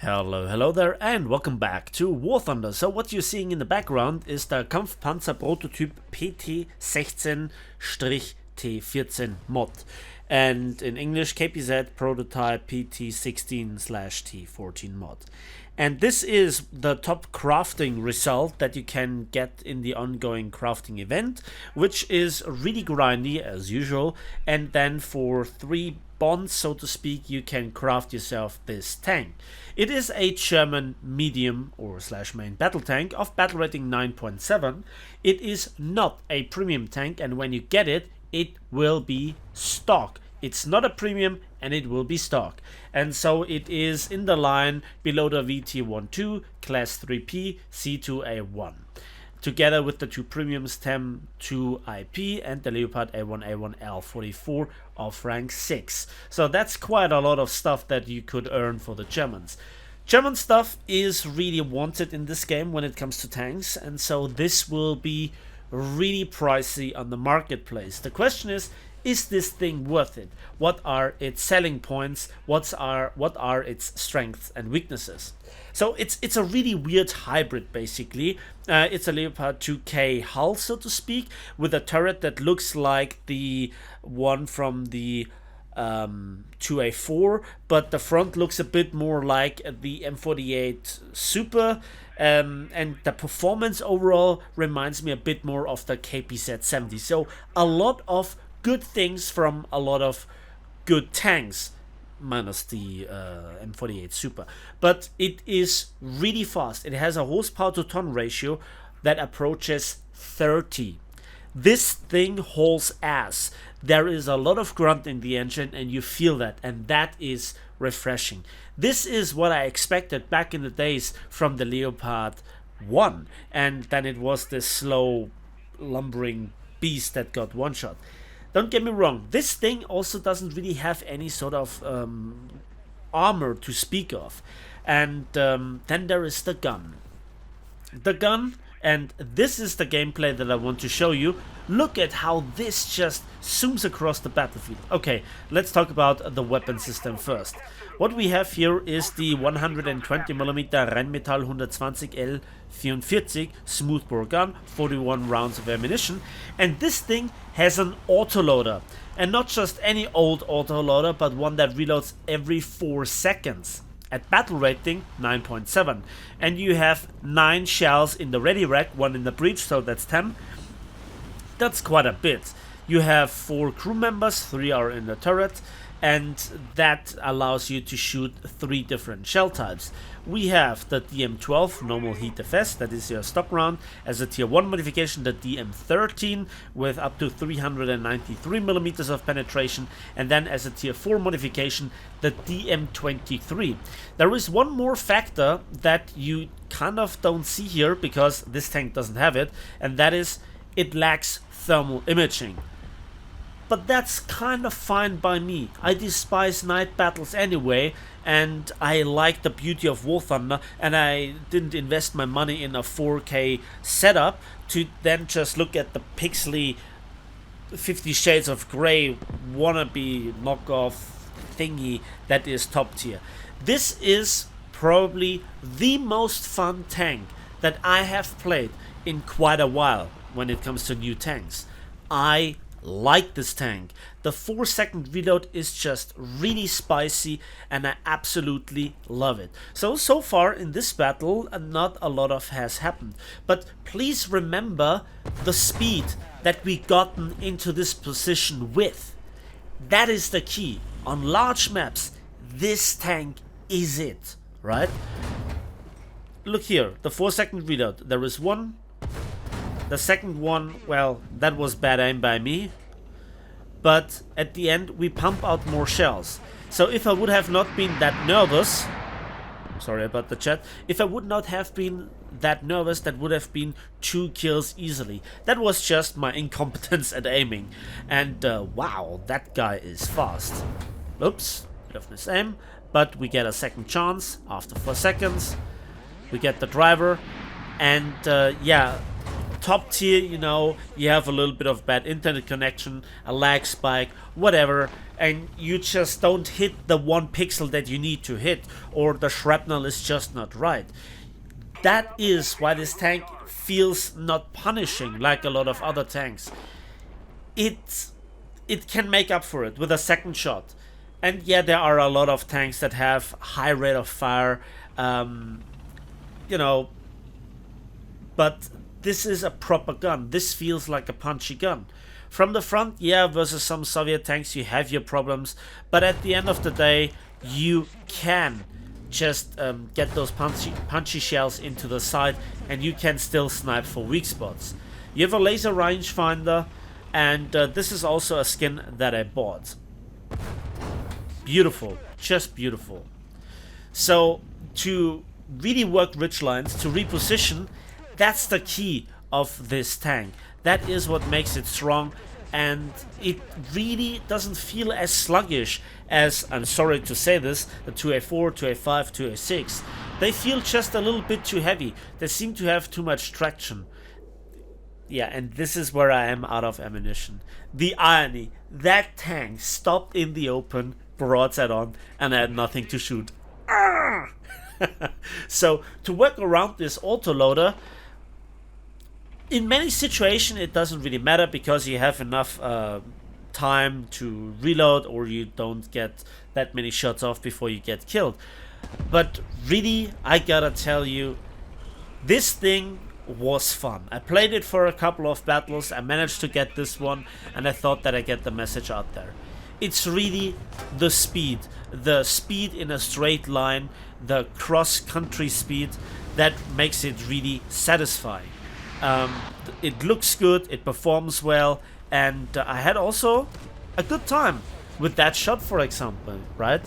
Hello there, and welcome back to War Thunder. So what you're seeing in the background is the KPz Prototyp PT-16-T14 mod, and in English KPz Prototyp PT-16/T14 mod. And this is the top crafting result that you can get in the ongoing crafting event, which is really grindy as usual. And then for 3 bonds, so to speak, you can craft yourself this tank. It is a German medium or / main battle tank of battle rating 9.7. It is not a premium tank, and when you get it, it will be stock. It's not a premium and it will be stock. And so it is in the line below the VT-12, Class 3P, C2A1. Together with the 2 premiums, TEM2 IP and the Leopard A1A1L44 of rank 6. So that's quite a lot of stuff that you could earn for the Germans. German stuff is really wanted in this game when it comes to tanks, and so this will be really pricey on the marketplace. The question is this thing worth it? What are its selling points? What are its strengths and weaknesses? So it's a really weird hybrid basically. It's a Leopard 2K hull, so to speak, with a turret that looks like the one from the 2A4, but the front looks a bit more like the M48 Super, and the performance overall reminds me a bit more of the KPz 70. So a lot of good things from a lot of good tanks, minus the M48 Super, but it is really fast. It has a horsepower to ton ratio that approaches 30. This thing hauls ass. There is a lot of grunt in the engine and you feel that, and that is refreshing. This is what I expected back in the days from the Leopard 1, and then it was this slow lumbering beast that got one shot. Don't get me wrong, this thing also doesn't really have any sort of armor to speak of. And then there is the gun. And this is the gameplay that I want to show you. Look at how this just zooms across the battlefield. Okay, let's talk about the weapon system first. What we have here is the 120mm Rheinmetall 120 L44 smoothbore gun, 41 rounds of ammunition, and this thing has an autoloader, and not just any old autoloader, but one that reloads every 4 seconds. At battle rating 9.7, and you have 9 shells in the ready rack, 1 in the breech, so that's 10. That's quite a bit. You have 4 crew members, 3 are in the turret, and that allows you to shoot 3 different shell types. We have the DM12 normal heat FS, that is your stock round. As a tier 1 modification, the DM13 with up to 393mm of penetration, and then as a tier 4 modification, the DM23. There is one more factor that you kind of don't see here because this tank doesn't have it, and that is it lacks thermal imaging. But that's kind of fine by me. I despise night battles anyway, and I like the beauty of War Thunder, and I didn't invest my money in a 4K setup to then just look at the pixely 50 Shades of Grey wannabe knockoff thingy that is top tier. This is probably the most fun tank that I have played in quite a while when it comes to new tanks. I like this tank. The 4-second reload is just really spicy and I absolutely love it. So far in this battle not a lot of has happened, but please remember the speed that we gotten into this position with. That is the key. On large maps this tank is it, right? Look here, the 4-second reload. There is one. The second one, well, that was bad aim by me. But at the end, we pump out more shells. So if I would have not been that nervous, sorry about the chat, if I would not have been that nervous, that would have been 2 kills easily. That was just my incompetence at aiming. And wow, that guy is fast. Oops, bit of miss aim. But we get a second chance after 4 seconds. We get the driver. And yeah, top tier, you know, you have a little bit of bad internet connection, a lag spike, whatever, and you just don't hit the 1 pixel that you need to hit, or the shrapnel is just not right. That is why this tank feels not punishing like a lot of other tanks. It can make up for it with a second shot. And yeah, there are a lot of tanks that have high rate of fire, you know, but this is a proper gun. This feels like a punchy gun. From the front, yeah, versus some Soviet tanks, you have your problems, but at the end of the day, you can just get those punchy shells into the side, and you can still snipe for weak spots. You have a laser rangefinder, and this is also a skin that I bought. Beautiful, just beautiful. So to really work ridgelines, to reposition, that's the key of this tank. That is what makes it strong, and it really doesn't feel as sluggish as, I'm sorry to say this, the 2A4, 2A5, 2A6. They feel just a little bit too heavy. They seem to have too much traction. Yeah, and this is where I am out of ammunition. The irony, that tank stopped in the open, broadside on, and I had nothing to shoot. So to work around this autoloader, in many situations it doesn't really matter because you have enough time to reload, or you don't get that many shots off before you get killed. But really, I gotta tell you, this thing was fun. I played it for a couple of battles, I managed to get this one, and I thought that I get the message out there. It's really the speed in a straight line, the cross-country speed that makes it really satisfying. It looks good, it performs well, and I had also a good time with that shot, for example, right?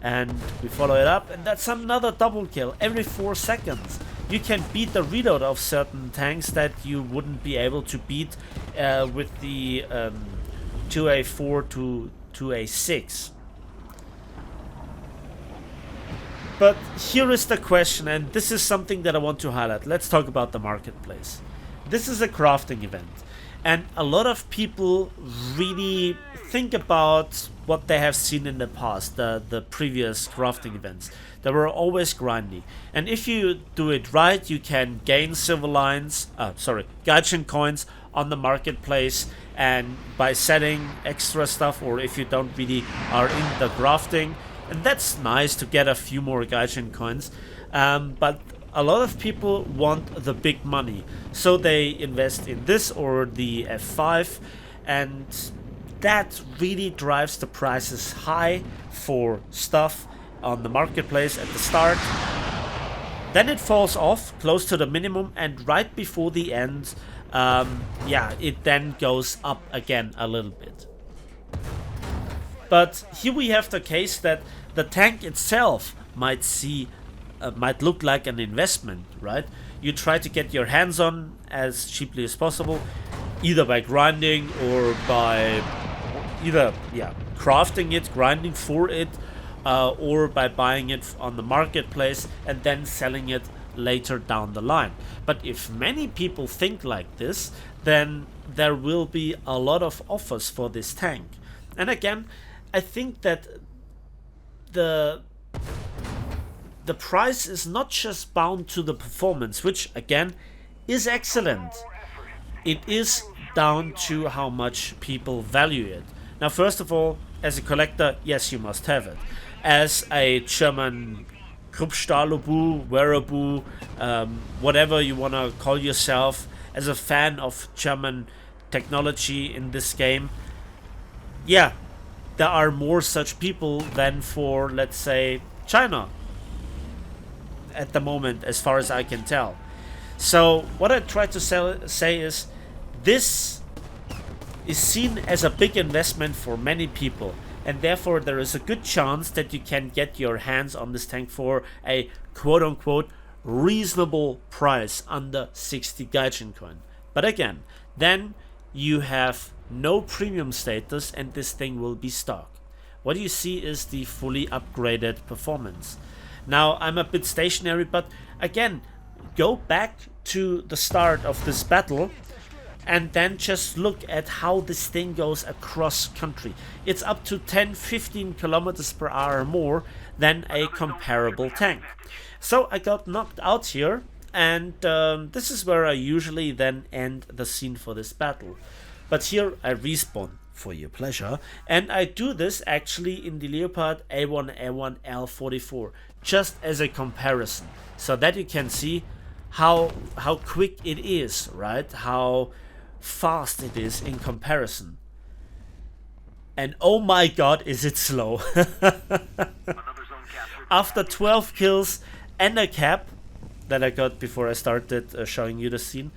And we follow it up, and that's another double kill every 4 seconds. You can beat the reload of certain tanks that you wouldn't be able to beat with the 2A4 to 2A6. But here is the question, and this is something that I want to highlight. Let's talk about the marketplace. This is a crafting event, and a lot of people really think about what they have seen in the past, the previous crafting events. They were always grindy, and if you do it right, you can gain silver lines, gaijin coins on the marketplace, and by selling extra stuff, or if you don't really are in the crafting, and that's nice to get a few more gaijin coins, but a lot of people want the big money, so they invest in this or the F5, and that really drives the prices high for stuff on the marketplace at the start. Then it falls off close to the minimum, and right before the end, it then goes up again a little bit. But here we have the case that the tank itself might look like an investment, right? You try to get your hands on as cheaply as possible, either by grinding or by crafting it, grinding for it, or by buying it on the marketplace and then selling it later down the line. But if many people think like this, then there will be a lot of offers for this tank. And again, I think that the price is not just bound to the performance, which again is excellent. It is down to how much people value it. Now, first of all, as a collector, yes, you must have it. As a German Kruppstahlobu, Wearabu, whatever you want to call yourself, as a fan of German technology in this game, yeah, there are more such people than for, let's say, China at the moment, as far as I can tell. So what I try to say is, this is seen as a big investment for many people, and therefore there is a good chance that you can get your hands on this tank for a quote-unquote reasonable price, under 60 gaijin coin. But again, then you have no premium status and this thing will be stock. What you see is the fully upgraded performance. Now, I'm a bit stationary, but again, go back to the start of this battle and then just look at how this thing goes across country. It's up to 10-15 kilometers per hour more than a comparable tank. So I got knocked out here, and this is where I usually then end the scene for this battle. But here I respawn for your pleasure, and I do this actually in the Leopard A1A1 L44 just as a comparison, so that you can see how quick it is, right? How fast it is in comparison. And oh my god, is it slow. After 12 kills and a cap that I got before I started showing you the scene,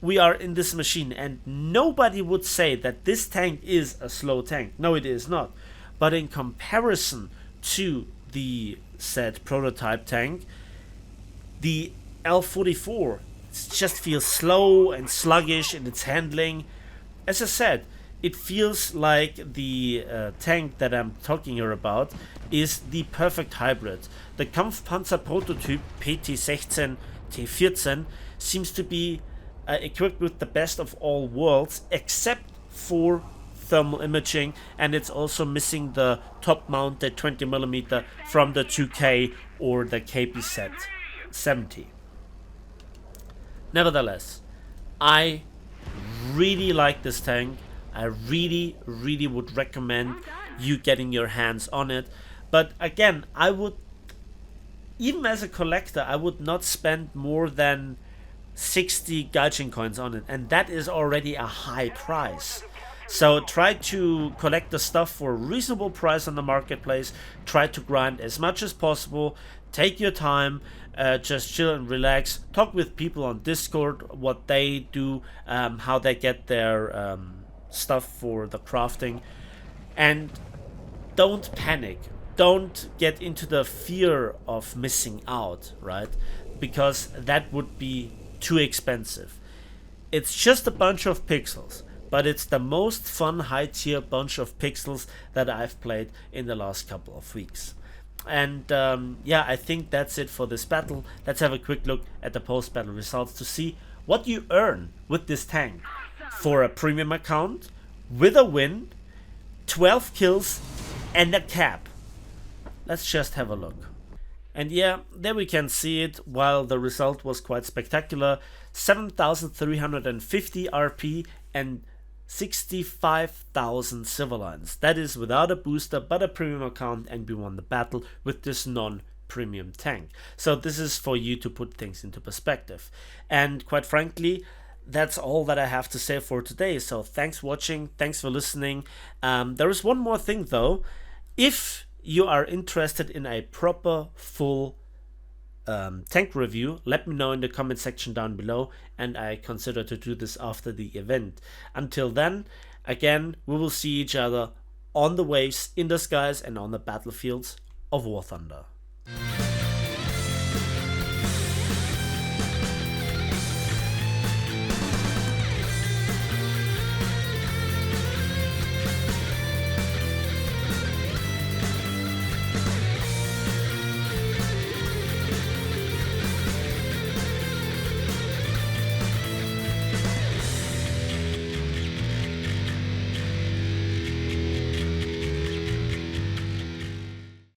we are in this machine, and nobody would say that this tank is a slow tank. No, it is not. But in comparison to the said prototype tank, the L44 just feels slow and sluggish in its handling. As I said, it feels like the tank that I'm talking here about is the perfect hybrid. The KPz Prototyp PT-16 T14 seems to be equipped with the best of all worlds, except for thermal imaging, and it's also missing the top mounted 20mm from the 2K or the KPz 70. Nevertheless, I really like this tank. I really would recommend you getting your hands on it. But again, I would, even as a collector, I would not spend more than 60 gaijin coins on it, and that is already a high price. So try to collect the stuff for a reasonable price on the marketplace. Try to grind as much as possible. Take your time, just chill and relax. Talk with people on Discord, what they do, how they get their stuff for the crafting. And don't panic. Don't get into the fear of missing out, right? Because that would be too expensive. It's just a bunch of pixels, but it's the most fun high tier bunch of pixels that I've played in the last couple of weeks. And yeah, I think that's it for this battle. Let's have a quick look at the post battle results to see what you earn with this tank for a premium account, with a win, 12 kills and a cap. Let's just have a look. And yeah, there we can see it. While the result was quite spectacular, 7,350 RP and 65,000 silver lines. That is without a booster but a premium account, and we won the battle with this non-premium tank. So this is for you to put things into perspective. And quite frankly, that's all that I have to say for today. So thanks for watching, thanks for listening. There is one more thing though. If you are interested in a proper full tank review, let me know in the comment section down below, and I consider to do this after the event. Until then, again, we will see each other on the waves, in the skies, and on the battlefields of War Thunder.